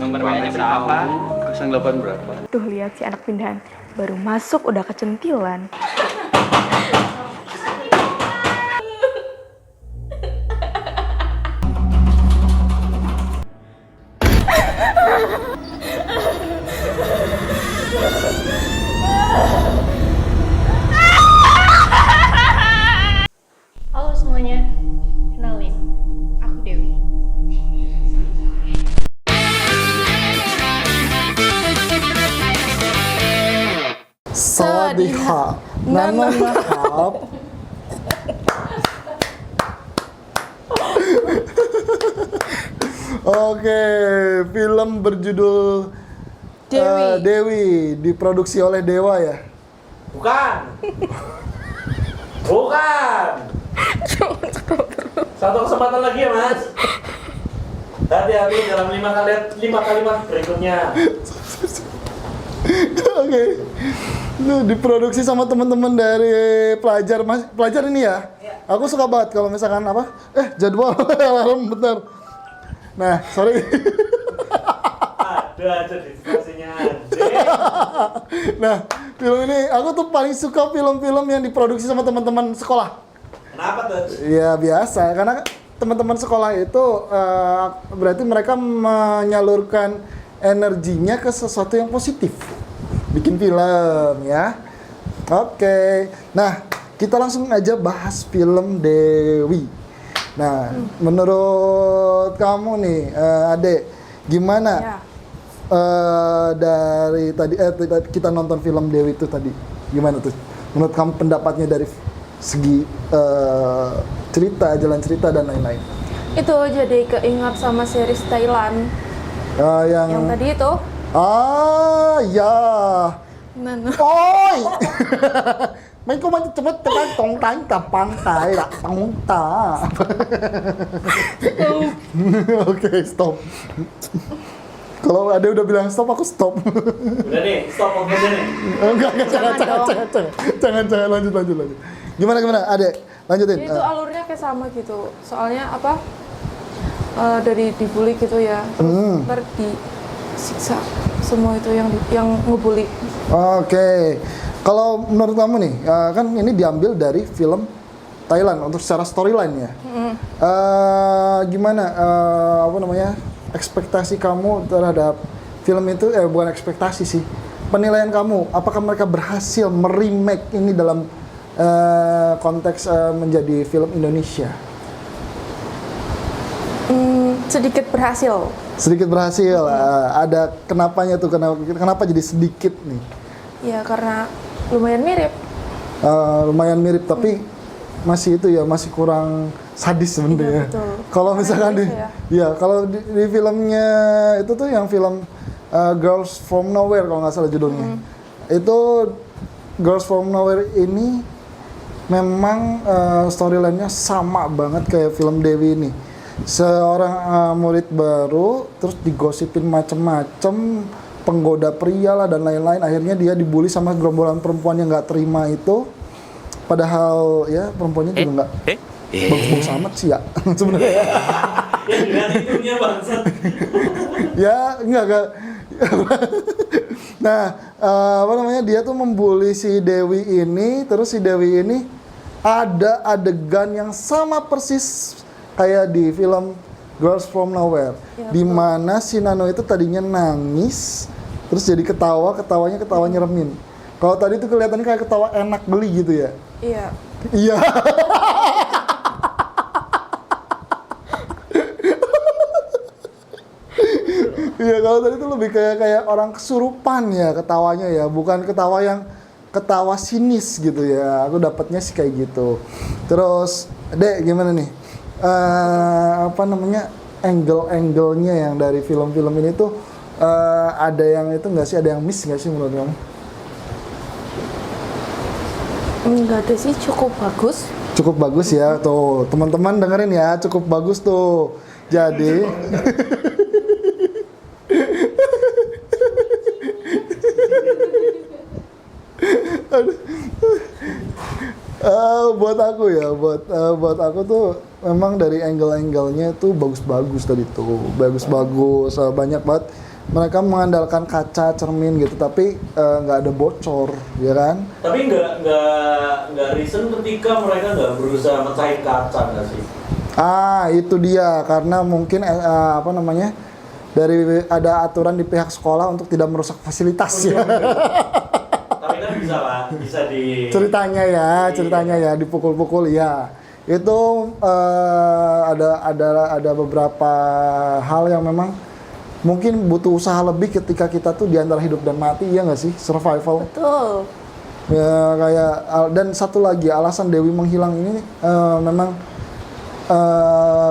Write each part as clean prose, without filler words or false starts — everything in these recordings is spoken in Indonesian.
Nomor WA-nya berapa? 08 berapa? Tuh lihat si anak pindahan baru masuk udah kecentilan. Halo semuanya, kenalin, aku Dewi. Sawadee-ha. Nananahap. Oke, film berjudul Dewi diproduksi oleh Dewa ya? Bukan. Bukan. Satu kesempatan lagi ya, Mas. Hati-hati dalam 5 kalimat berikutnya. Oke. Itu diproduksi sama teman-teman dari pelajar pelajar ini ya. Aku suka banget kalau misalkan apa? Jadwal alarm bentar. Nah, sorry. Ada aja distraksinya anjing. Nah, film ini aku tuh paling suka film-film yang diproduksi sama teman-teman sekolah. Kenapa tuh? Ya biasa, karena teman-teman sekolah itu berarti mereka menyalurkan energinya ke sesuatu yang positif. Bikin film ya. Oke. Nah, kita langsung aja bahas film Dewi. Nah, menurut kamu nih, Adek, gimana? Ya. Dari tadi kita nonton film Dewi itu tadi, gimana tuh? Menurut kamu pendapatnya dari segi cerita, jalan cerita dan lain-lain? Itu jadi keingat sama series Thailand yang tadi itu. Ya. Nana. Ôi. Mấy cô macam cepet tekan tongtang kapang tai lah tongta. Oke, stop. Kalau ada udah bilang stop, aku stop. Udah nih, stop podcastnya nih. Enggak, jangan lanjut. Gimana, Adek? Lanjutin. Itu alurnya kayak sama gitu. Soalnya apa? Dari dibully gitu ya. Ntar disiksa semua itu yang ngebully. Oke. Kalau menurut kamu nih, kan ini diambil dari film Thailand untuk secara storyline ya. Gimana apa namanya? Ekspektasi kamu terhadap film itu bukan ekspektasi sih. Penilaian kamu, apakah mereka berhasil meremake ini dalam konteks menjadi film Indonesia? Sedikit berhasil. Sedikit berhasil. Ada kenapanya tuh? Kenapa jadi sedikit nih? Ya karena lumayan mirip. Lumayan mirip tapi masih itu ya, masih kurang sadis sebenarnya. Iya, Kalau misalkan kalau di filmnya itu tuh yang film Girls From Nowhere kalau nggak salah judulnya. Itu Girls From Nowhere ini memang storyline-nya sama banget kayak film Dewi ini. Seorang murid baru terus digosipin macem-macem, penggoda pria lah dan lain-lain, akhirnya dia dibully sama gerombolan perempuan yang nggak terima itu, padahal ya perempuannya juga nggak bagus-bagus amat sih ya sebenarnya ya. Ya dengan itunya bangsat. Ya enggak. Nah, apa namanya, dia tuh membuli si Dewi ini, terus si Dewi ini ada adegan yang sama persis kayak di film Girls From Nowhere, ya, di mana si Nano itu tadinya nangis, terus jadi ketawanya ketawa nyeremin. Kalau tadi tuh kelihatannya kayak ketawa enak geli gitu ya. Iya. Iya. Iya, kalau tadi tuh lebih kayak orang kesurupan ya ketawanya ya, bukan ketawa yang ketawa sinis gitu ya. Aku dapatnya sih kayak gitu. Terus, Dek, gimana nih? Apa namanya, angle-angle-nya yang dari film-film ini tuh ada yang itu nggak sih, ada yang miss nggak sih menurut kamu? Enggak ada sih, cukup bagus. Cukup bagus ya, tuh teman-teman dengerin ya, cukup bagus tuh. Jadi buat aku ya, buat aku tuh memang dari angle-angle-nya tuh bagus-bagus tadi tuh, bagus-bagus, banyak banget mereka mengandalkan kaca cermin gitu, tapi nggak ada bocor, ya kan? Tapi nggak reason ketika mereka nggak berusaha mecahin kaca nggak sih? Itu dia, karena mungkin apa namanya, dari ada aturan di pihak sekolah untuk tidak merusak fasilitas ya. Tapi kan bisa lah, bisa di ceritanya ya dipukul-pukul ya. Itu ada beberapa hal yang memang mungkin butuh usaha lebih ketika kita tuh di antara hidup dan mati, ya nggak sih, survival. Betul. Ya kayak dan satu lagi alasan Dewi menghilang ini memang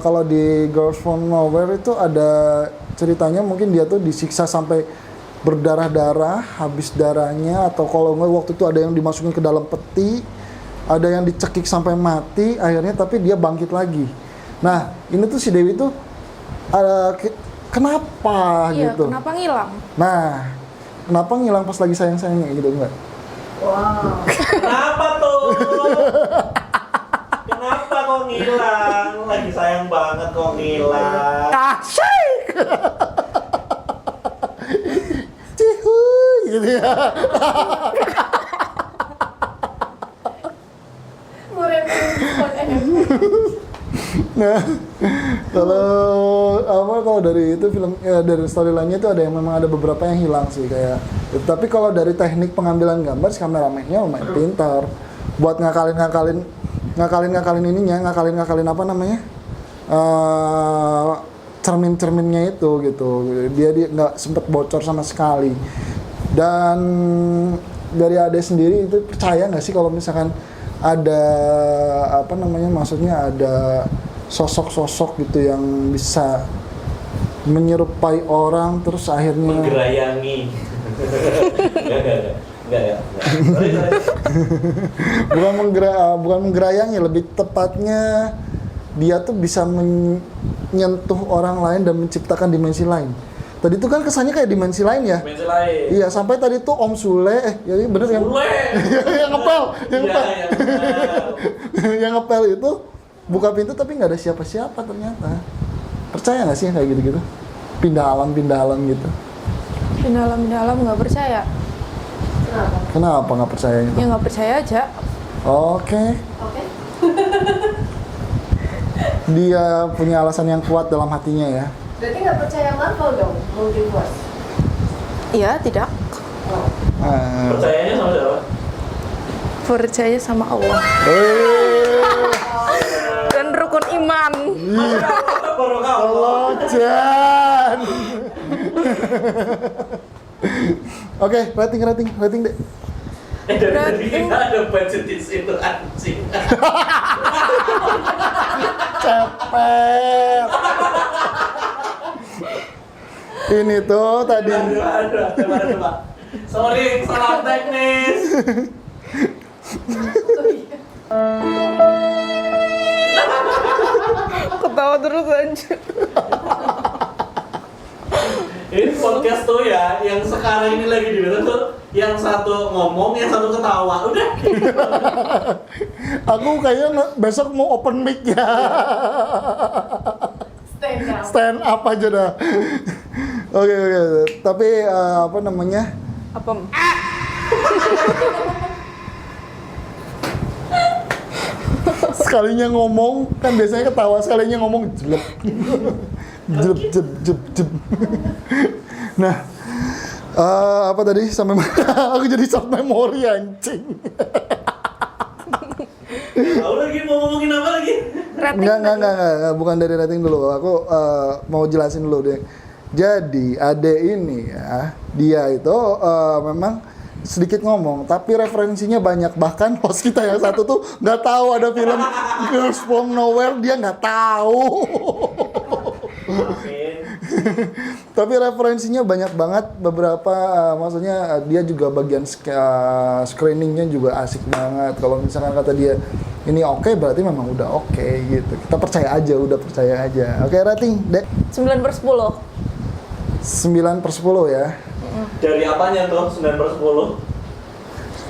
kalau di Girls from Nowhere itu ada ceritanya mungkin dia tuh disiksa sampai berdarah-darah, habis darahnya, atau kalau nggak waktu itu ada yang dimasukin ke dalam peti, ada yang dicekik sampai mati akhirnya, tapi dia bangkit lagi. Nah ini tuh si Dewi tuh kenapa Iya, gitu? kenapa ngilang? Nah, kenapa ngilang pas lagi sayang-sayangnya gitu enggak? Wow. Kenapa tuh? Kenapa kok ngilang? Lagi sayang banget kok ngilang. Asyik! Cihuy gitu ya. Nah, kalau dari itu film ya, dari storyline-nya itu ada yang memang ada beberapa yang hilang sih kayak. Tapi kalau dari teknik pengambilan gambar si kameramennya lumayan pintar buat ngakalin apa namanya? Cermin-cerminnya itu gitu. Dia nggak sempet bocor sama sekali. Dan dari Ade sendiri itu percaya nggak sih kalau misalkan ada apa namanya, maksudnya ada sosok-sosok gitu yang bisa menyerupai orang terus akhirnya Menggerayangi. Enggak ya. bukan menggerayangi, lebih tepatnya dia tuh bisa menyentuh orang lain dan menciptakan dimensi lain. Tadi tuh kan kesannya kayak dimensi lain ya. Dimensi lain. Iya, sampai tadi tuh Om Sule, ya bener yang Sule. yang ngepel, Iya. yang ngepel itu buka pintu tapi nggak ada siapa-siapa ternyata. Percaya nggak sih yang kayak gitu-gitu? Pindah alam gitu. Pindah alam nggak percaya. Kenapa nggak percaya gitu? Ya nggak percaya aja. Oke. Dia punya alasan yang kuat dalam hatinya ya. Berarti nggak percaya Marvel dong, multiverse? Iya, tidak. Percayanya sama siapa? Percaya sama Allah dan rukun iman. Baru kau. Lojan. Oke, rating deh. Dari tadi kita ada budget di situ anjing. Cepet. Ini tuh tadi. Coba. Sorry, salah teknis. Ketawa terus aja. Ini podcast tuh ya, yang sekarang ini lagi dibilang tuh, yang satu ngomong, yang satu ketawa, udah. Aku kayaknya besok mau open mic ya. Stand up aja dah. Oke. Tapi apa namanya? Apa? Sekalinya ngomong kan biasanya ketawa, sekalinya ngomong jelek. Jeb. Nah, apa tadi sampai aku jadi short memory anjing. Aku lagi mau ngomongin apa lagi? Enggak, bukan dari rating dulu. Aku mau jelasin dulu deh. Jadi Ade ini ya, dia itu memang sedikit ngomong, tapi referensinya banyak. Bahkan host kita yang satu tuh nggak tahu ada film Girls from Nowhere, dia nggak tahu. Tapi referensinya banyak banget. Beberapa maksudnya dia juga bagian screeningnya juga asik banget. Kalau misalkan kata dia ini oke, berarti memang udah oke gitu. Kita percaya aja, udah percaya aja. Oke, rating deh 9/10. 9/10 ya. Dari apanya tuh 9/10?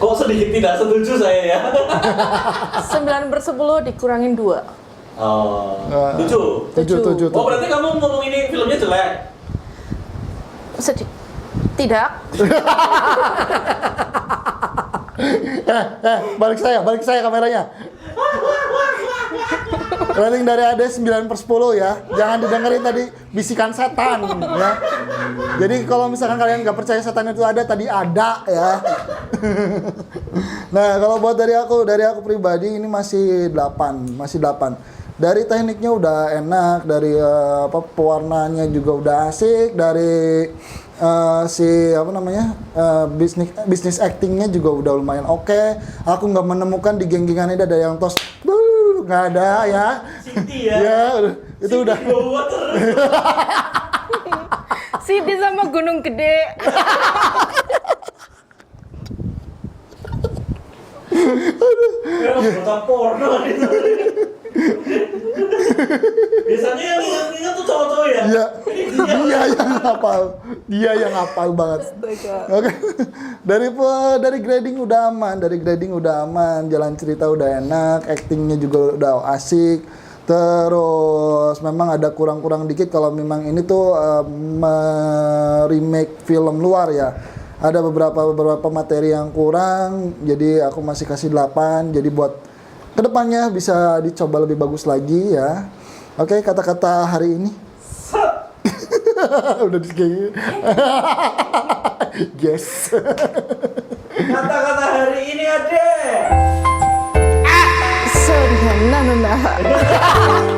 Kok sedikit tidak setuju saya ya? 9/10 dikurangin 2. Oh, 7. Tujuh. Oh, berarti kamu ngomong ini filmnya jelek? Sedih. Tidak. Balik saya kameranya. Rating dari Ade 9/10 ya. Jangan didengerin tadi bisikan setan ya. Jadi kalau misalkan kalian nggak percaya setan itu ada, tadi ada ya. Nah, kalau buat dari aku pribadi ini masih 8. Dari tekniknya udah enak, dari pewarnaannya juga udah asik, dari bisnis actingnya juga udah lumayan oke. Aku nggak menemukan di geng-gengan ini ada yang tos, nggak ada ya. Siti ya. Ya, itu udah. Bawa terus. Siti sama Gunung Gede. Ya, bukan porno itu. Biasanya yang ingat tuh cowok-cowok ya. Iya. Dia yang hafal banget. Oke. Dari grading udah aman, jalan cerita udah enak, actingnya juga udah asik. Terus memang ada kurang-kurang dikit kalau memang ini tuh remake film luar ya. Ada beberapa materi yang kurang, jadi aku masih kasih 8. Jadi buat kedepannya bisa dicoba lebih bagus lagi ya. Oke, kata-kata hari ini. Udah disegini. Yes. Kata-kata hari ini ada. Sorry, nah.